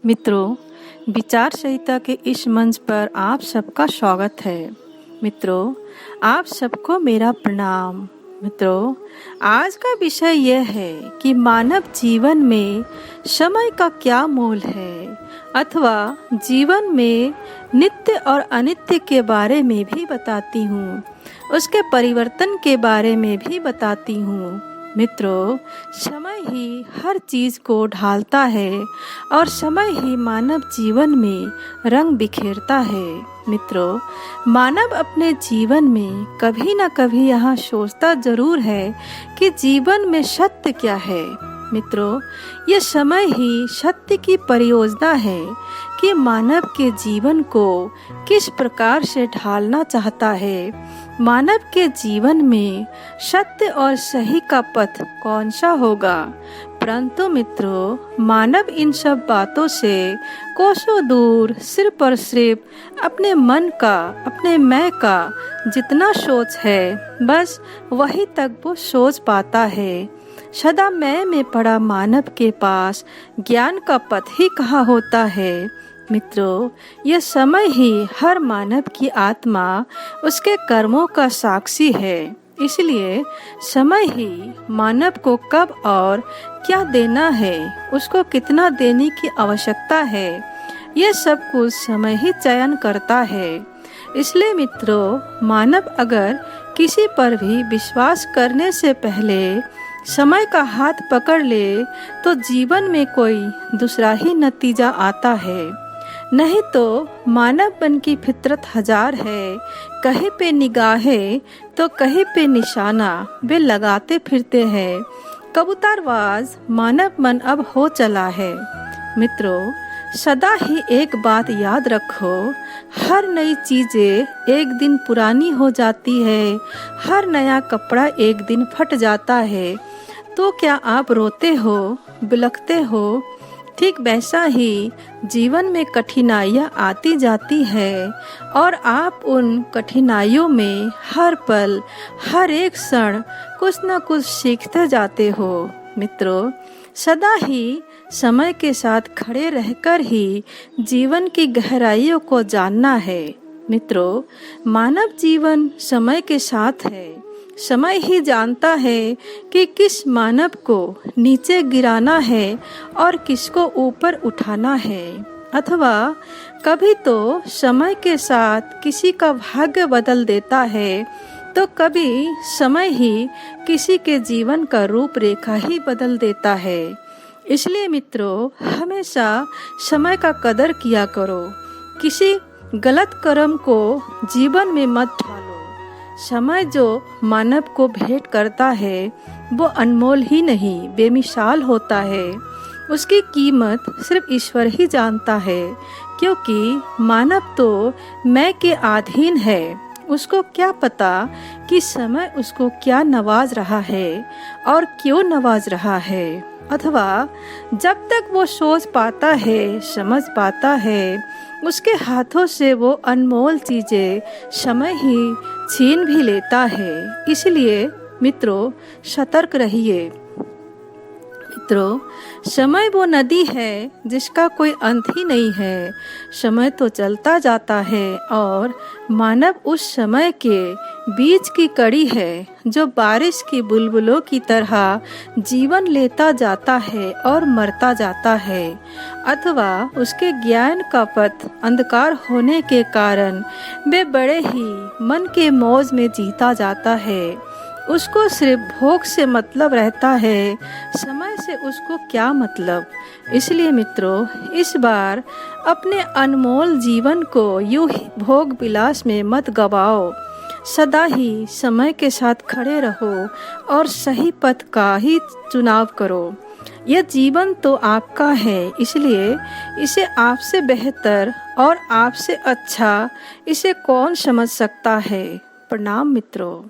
मित्रों, विचार संहिता के इस मंच पर आप सबका स्वागत है। मित्रों, आप सबको मेरा प्रणाम। मित्रों, आज का विषय यह है कि मानव जीवन में समय का क्या मोल है, अथवा जीवन में नित्य और अनित्य के बारे में भी बताती हूँ, उसके परिवर्तन के बारे में भी बताती हूँ। मित्रों, समय ही हर चीज को ढालता है और समय ही मानव जीवन में रंग बिखेरता है। मित्रों, मानव अपने जीवन में कभी न कभी यहाँ सोचता जरूर है कि जीवन में सत्य क्या है। मित्रों, यह समय ही सत्य की परियोजना है कि मानव के जीवन को किस प्रकार से ढालना चाहता है। मानव के जीवन में सत्य और सही का पथ कौन सा होगा। परंतु मित्रों, मानव इन सब बातों से कोसों दूर सिर्फ और सिर्फ अपने मन का, अपने मैं का जितना सोच है, बस वही तक वो सोच पाता है। सदा मैं में पड़ा मानव के पास ज्ञान का पथ ही कहाँ होता है। मित्रों, यह समय ही हर मानव की आत्मा उसके कर्मों का साक्षी है। इसलिए समय ही मानव को कब और क्या देना है, उसको कितना देने की आवश्यकता है, यह सब कुछ समय ही चयन करता है। इसलिए मित्रों, मानव अगर किसी पर भी विश्वास करने से पहले समय का हाथ पकड़ ले तो जीवन में कोई दूसरा ही नतीजा आता है। नहीं तो मानव मन की फितरत हजार है, कहीं पे निगाहें तो कहीं पे निशाना वे लगाते फिरते हैं। कबूतरबाज मानव मन अब हो चला है। मित्रों, सदा ही एक बात याद रखो, हर नई चीजें एक दिन पुरानी हो जाती है, हर नया कपड़ा एक दिन फट जाता है। तो क्या आप रोते हो, बिलखते हो? ठीक वैसा ही जीवन में कठिनाइयाँ आती जाती है और आप उन कठिनाइयों में हर पल, हर एक क्षण कुछ न कुछ सीखते जाते हो। मित्रों, सदा ही समय के साथ खड़े रहकर ही जीवन की गहराइयों को जानना है। मित्रों, मानव जीवन समय के साथ है। समय ही जानता है कि किस मानव को नीचे गिराना है और किसको ऊपर उठाना है। अथवा कभी तो समय के साथ किसी का भाग्य बदल देता है, तो कभी समय ही किसी के जीवन का रूपरेखा ही बदल देता है। इसलिए मित्रों, हमेशा समय का कदर किया करो। किसी गलत कर्म को जीवन में मत ढालो। समय जो मानव को भेंट करता है वो अनमोल ही नहीं, बेमिसाल होता है। उसकी कीमत सिर्फ ईश्वर ही जानता है, क्योंकि मानव तो मैं के अधीन है। उसको क्या पता कि समय उसको क्या नवाज रहा है और क्यों नवाज रहा है। अथवा जब तक वो सोच पाता है, समझ पाता है, उसके हाथों से वो अनमोल चीजें समय ही छीन भी लेता है। इसलिए मित्रों, सतर्क रहिए। मित्रों, समय वो नदी है जिसका कोई अंत ही नहीं है। समय तो चलता जाता है और मानव उस समय के बीच की कड़ी है जो बारिश की बुलबुलों की तरह जीवन लेता जाता है और मरता जाता है। अथवा उसके ज्ञान का पथ अंधकार होने के कारण वे बड़े ही मन के मौज में जीता जाता है। उसको सिर्फ भोग से मतलब रहता है, समय से उसको क्या मतलब। इसलिए मित्रों, इस बार अपने अनमोल जीवन को यूं ही भोग विलास में मत गवाओ। सदा ही समय के साथ खड़े रहो और सही पथ का ही चुनाव करो। यह जीवन तो आपका है, इसलिए इसे आपसे बेहतर और आपसे अच्छा इसे कौन समझ सकता है। प्रणाम मित्रों।